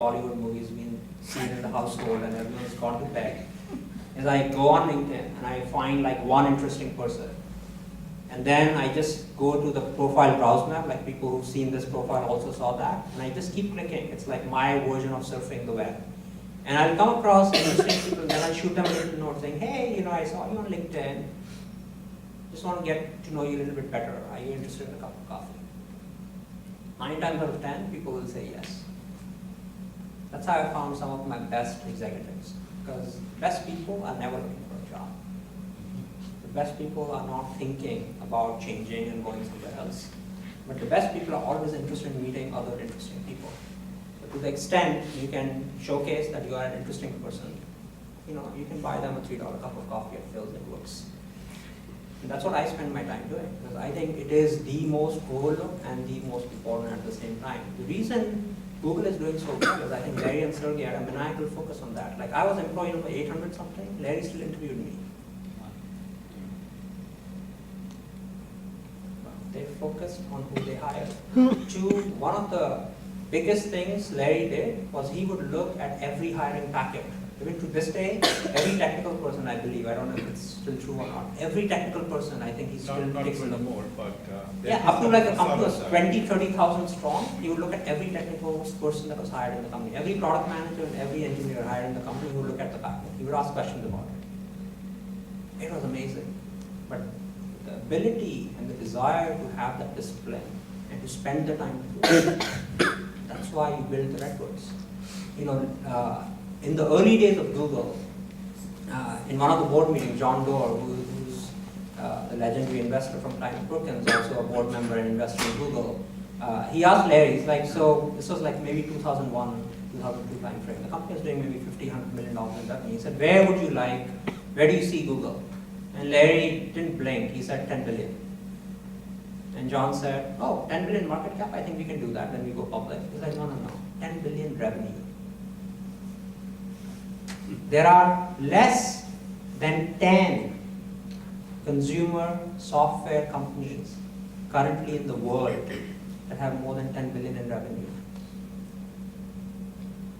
Bollywood movies being seen in the household and everyone's gone to bed, is I go on LinkedIn and I find like one interesting person. And then I just go to the profile browse map, like people who've seen this profile also saw that, and I just keep clicking. It's like my version of surfing the web. And I'll come across interesting people, then I'll shoot them a little note saying, hey, I saw you on LinkedIn. Just want to get to know you a little bit better. Are you interested in a cup of coffee? 9 times out of 10, people will say yes. That's how I found some of my best executives. Because best people are never looking for a job. The best people are not thinking about changing and going somewhere else. But the best people are always interested in meeting other interesting people. So to the extent you can showcase that you are an interesting person, you can buy them a $3 cup of coffee at Phil's and Brooks. And that's what I spend my time doing, because I think it is the most overlooked and the most important at the same time. The reason Google is doing so well is I think Larry and Sergey had a maniacal focus on that. Like I was employee number 800 something, Larry still interviewed me. They focused on who they hired. One of the biggest things Larry did was he would look at every hiring packet. Even to this day, every technical person, I believe, I don't know if it's still true or not, every technical person, I think he still takes a look. More, but up to like a company was 20, 30,000 strong, he would look at every technical person that was hired in the company. Every product manager and every engineer hired in the company, he would look at the packet. He would ask questions about it. It was amazing. But the ability and the desire to have that discipline and to spend the time to do it, that's why you build the redwoods. In the early days of Google, in one of the board meetings, John Doerr, who's the legendary investor from Klein Perkins, also a board member and investor in Google, he asked Larry, so this was like maybe 2001, 2002 time frame. The company was doing maybe $50, $100 million in revenue. He said, where do you see Google? And Larry didn't blink, he said 10 billion. And John said, 10 billion market cap, I think we can do that when we go public. He's like, no, 10 billion revenue. There are less than 10 consumer software companies currently in the world that have more than 10 billion in revenue.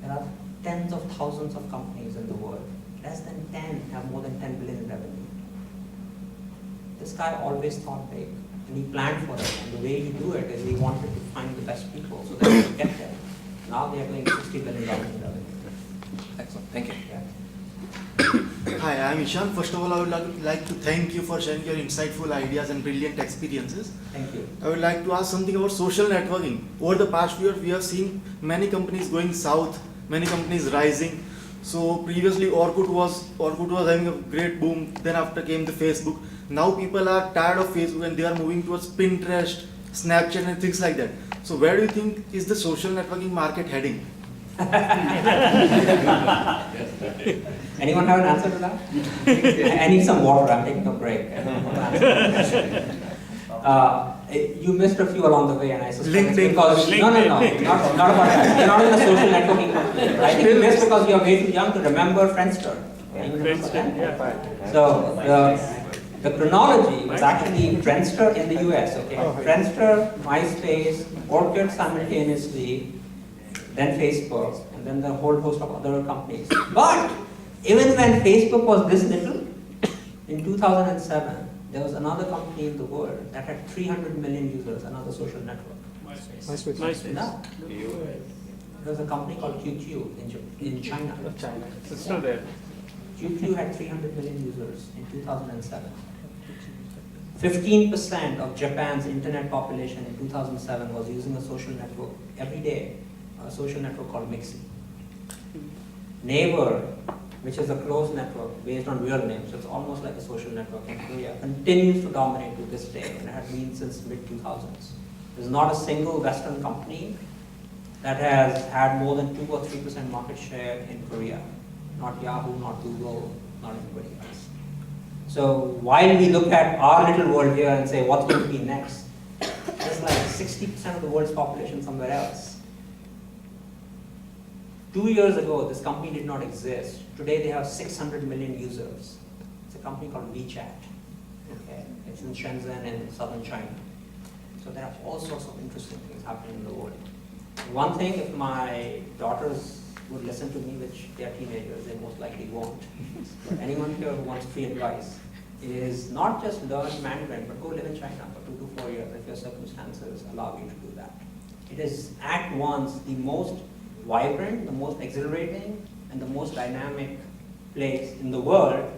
There are tens of thousands of companies in the world. Less than 10 have more than 10 billion in revenue. This guy always thought big, and he planned for it. And the way he do it is he wanted to find the best people so that he could get there. Now they are doing $60 billion in revenue. Excellent, thank you. Yeah. Hi, I'm Nishar. First of all, I would like to thank you for sharing your insightful ideas and brilliant experiences. Thank you. I would like to ask something about social networking. Over the past year, we have seen many companies going south, many companies rising. So previously, Orkut was having a great boom. Then after came the Facebook. Now people are tired of Facebook and they are moving towards Pinterest, Snapchat, and things like that. So where do you think is the social networking market heading? Anyone have an answer to that? I need some water. I'm taking a break. You missed a few along the way, and I suspect it's because no, not about that. You're not in a social networking company. I think you missed because you're way too young to remember Friendster. So the chronology was actually Friendster in the US. Okay, Friendster, MySpace, Orkut simultaneously, then Facebook, and then the whole host of other companies. But even when Facebook was this little, in 2007, there was another company in the world that had 300 million users, another social network. MySpace. No. There was a company called QQ in China. It's still there. QQ had 300 million users in 2007. 15% of Japan's internet population in 2007 was using a social network every day, a social network called Mixi. Naver, which is a closed network based on real names, so it's almost like a social network in Korea, continues to dominate to this day, and it has been since mid-2000s. There's not a single Western company that has had more than 2 or 3% market share in Korea. Not Yahoo, not Google, not anybody else. So while we look at our little world here and say what's going to be next, there's like 60% of the world's population somewhere else. 2 years ago, this company did not exist. Today they have 600 million users. It's a company called WeChat. Okay, it's in Shenzhen in southern China. So there are all sorts of interesting things happening in the world. one thing, if my daughters would listen to me, which they are teenagers, they most likely won't. But anyone here who wants free advice is not just learn Mandarin, but go live in China for 2 to 4 years if your circumstances allow you to do that. It is at once the most vibrant, the most exhilarating, and the most dynamic place in the world.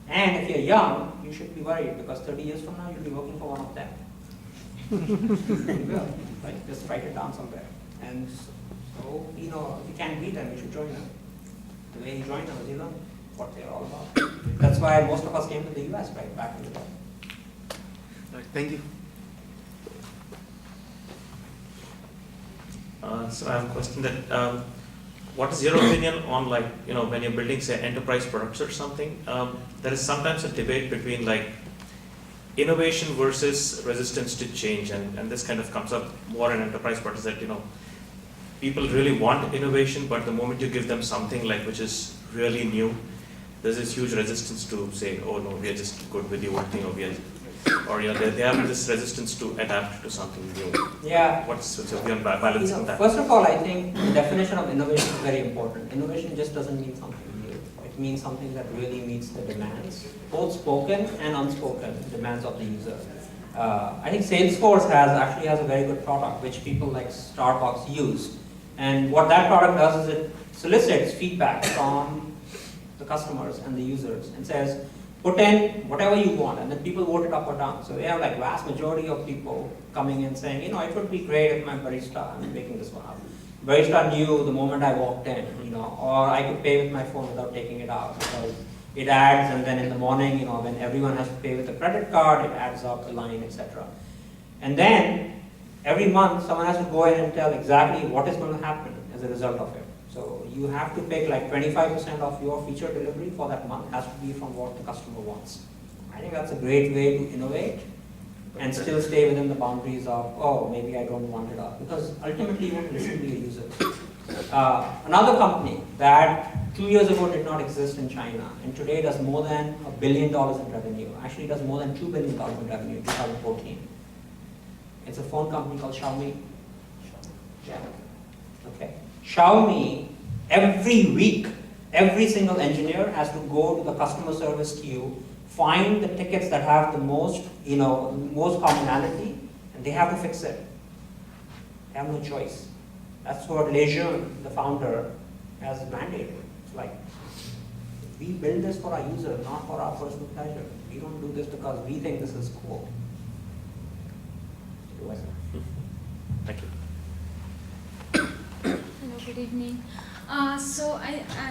And if you're young, you should be worried because 30 years from now, you'll be working for one of them. You will, right? Just write it down somewhere. And so, if you can't beat them, you should join them. The way you join them is you learn what they're all about. That's why most of us came to the US, right, back in the day. Right, thank you. So I have a question that, what is your opinion on when you're building say enterprise products or something, there is sometimes a debate between innovation versus resistance to change, and this kind of comes up more in enterprise products that, people really want innovation, but the moment you give them something which is really new, there's this huge resistance to say, oh no, we are just good with the old thing, or they have this resistance to adapt to something new. Yeah. What's your view on balancing that? First of all, I think the definition of innovation is very important. Innovation just doesn't mean something new. It means something that really meets the demands, both spoken and unspoken demands of the user. I think Salesforce actually has a very good product which people like Starbucks use. And what that product does is it solicits feedback from the customers and the users and says, put in whatever you want, and then people vote it up or down. So we have vast majority of people coming in saying, it would be great if my barista, I'm making this one up, barista knew the moment I walked in, or I could pay with my phone without taking it out because it adds, and then in the morning, when everyone has to pay with a credit card, it adds up the line, etc. And then every month, someone has to go in and tell exactly what is going to happen as a result of it. So you have to pick 25% of your feature delivery for that month has to be from what the customer wants. I think that's a great way to innovate and still stay within the boundaries of, oh, maybe I don't want it up. Because ultimately you want to listen to your users. Another company that 2 years ago did not exist in China and today does more than $1 billion in revenue, actually does more than $2 billion in revenue in 2014. It's a phone company called Xiaomi. Yeah. Okay. Xiaomi, every week, every single engineer has to go to the customer service queue, find the tickets that have the most, most commonality, and they have to fix it. They have no choice. That's what Lejeune, the founder, has mandated. It's like, we build this for our user, not for our personal pleasure. We don't do this because we think this is cool. Thank you. Hello, good evening. So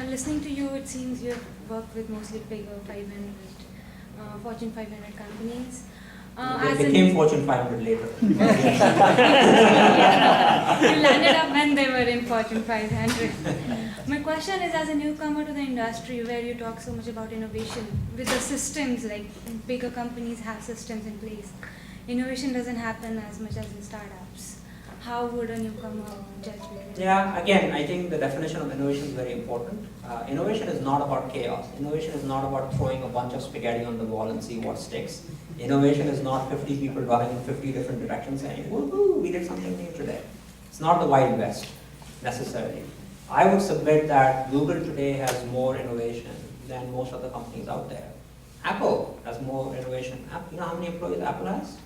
listening to you, it seems you have worked with mostly bigger 500, Fortune 500 companies. They became Fortune 500 later. You landed up when they were in Fortune 500. My question is, as a newcomer to the industry where you talk so much about innovation, with the systems, like bigger companies have systems in place, innovation doesn't happen as much as in startups. How would a newcomer judge between? Yeah, again, I think the definition of innovation is very important. Innovation is not about chaos. Innovation is not about throwing a bunch of spaghetti on the wall and see what sticks. Innovation is not 50 people running in 50 different directions saying, woohoo, we did something new today. It's not the Wild West, necessarily. I would submit that Google today has more innovation than most other companies out there. Apple has more innovation. You know how many employees Apple has?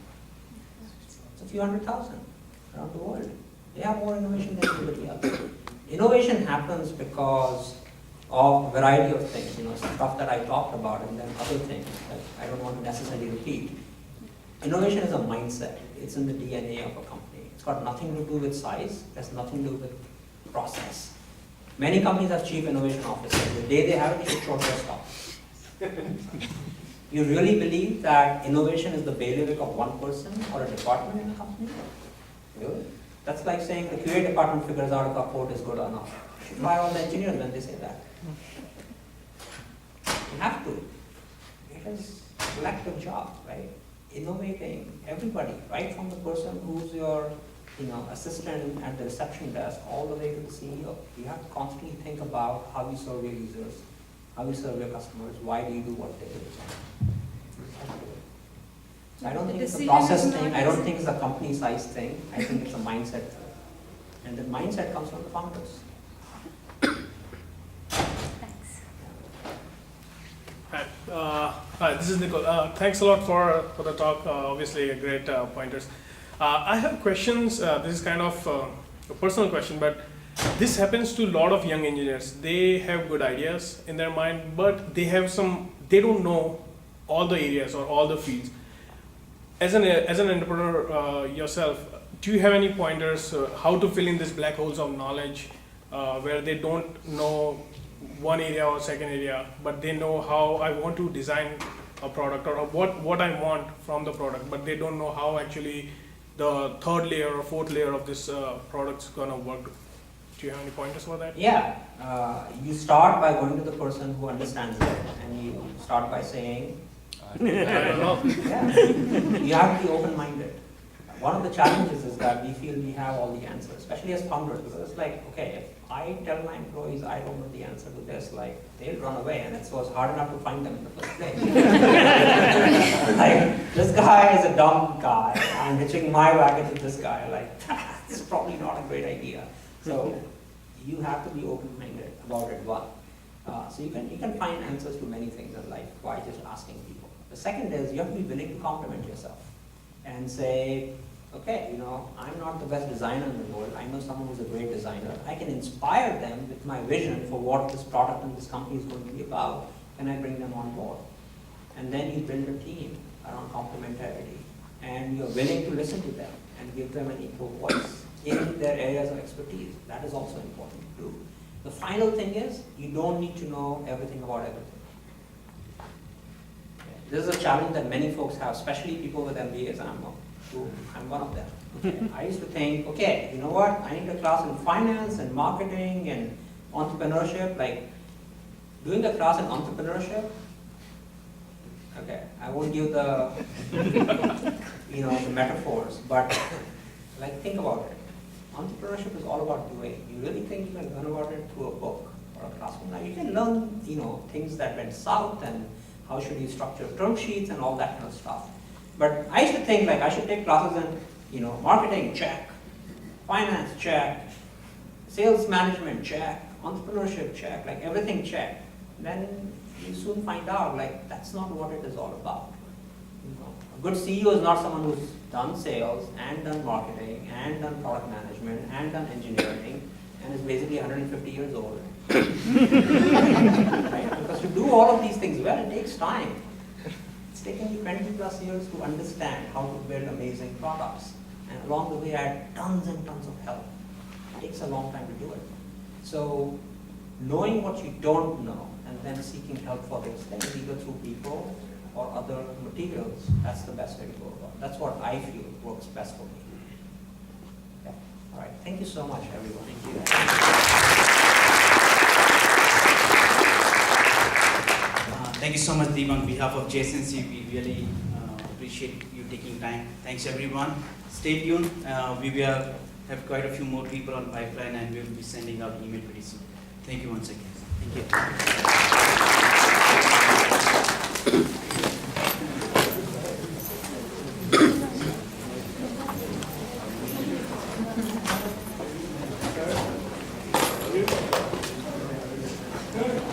It's a few 100,000 around the world. They have more innovation than anybody else. Innovation happens because of a variety of things, stuff that I talked about and then other things that I don't want to necessarily repeat. Innovation is a mindset. It's in the DNA of a company. It's got nothing to do with size. It has nothing to do with process. Many companies have chief innovation officers. The day they have it, you should short their stock. You really believe that innovation is the bailiwick of one person or a department in a company? Really? That's like saying the QA department figures out if our code is good or not. You should fire all the engineers when they say that. You have to. It is a collective job, right? Innovating everybody, right from the person who's your assistant at the reception desk all the way to the CEO. You have to constantly think about how you serve your users, how you serve your customers, why do you do what they do. So I don't think it's a process thing, I don't think it's a company size thing, I think it's a mindset thing. And the mindset comes from the founders. Thanks. Hi, this is Nicole. Thanks a lot for the talk. Obviously, great pointers. I have questions. This is kind of a personal question, but this happens to a lot of young engineers. They have good ideas in their mind, but they don't know all the areas or all the fields. As an entrepreneur yourself, do you have any pointers how to fill in these black holes of knowledge where they don't know one area or second area, but they know how I want to design a product or what I want from the product, but they don't know how actually the third layer or fourth layer of this product's gonna work. Do you have any pointers for that? Yeah, you start by going to the person who understands it, and you start by saying, I don't know. yeah, you have to be open-minded. One of the challenges is that we feel we have all the answers, especially as founders, because it's like, okay, if I tell my employees I don't know the answer to this, like, they'll run away, and it was hard enough to find them in the first place. Like, this guy is a dumb guy, I'm hitching my wagon to this guy, like, it's probably not a great idea. So, you have to be open-minded about it, one. So you can find answers to many things in life by just asking people. The second is you have to be willing to compliment yourself and say, okay, you know, I'm not the best designer in the world. I know someone who's a great designer. I can inspire them with my vision for what this product and this company is going to be about, and I bring them on board. And then you build a team around complementarity, and you're willing to listen to them and give them an equal voice in their areas of expertise. That is also important to do. The final thing is, you don't need to know everything about everything. This is a challenge that many folks have, especially people with MBAs, and I'm one of them. Okay. I used to think, okay, you know what, I need a class in finance and marketing and entrepreneurship, like doing a class in entrepreneurship, okay, I won't give the, you know, the metaphors, but like think about it. Entrepreneurship is all about doing. You really think you can learn about it through a book or a classroom? Now you can learn, you know, things that went south and how should you structure term sheets and all that kind of stuff. But I used to think like I should take classes in, you know, marketing, check, finance, check, sales management, check, entrepreneurship, check, like everything check. Then you soon find out like that's not what it is all about. You know, a good CEO is not someone who's done sales and done marketing and done product management and done engineering and is basically 150 years old. Right? Because to do all of these things well, it takes time. It's taken me 20 plus years to understand how to build amazing products. And along the way, I had tons and tons of help. It takes a long time to do it. So knowing what you don't know and then seeking help for those things, either through people or other materials, that's the best way to go about it. That's what I feel works best for me. Yeah. All right. Thank you so much, everyone. Thank you. Thank you so much, Deep. On behalf of JCNC, we really appreciate you taking time. Thanks, everyone. Stay tuned. We will have quite a few more people on pipeline, and we will be sending out email pretty soon. Thank you once again. Thank you.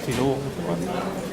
Hello.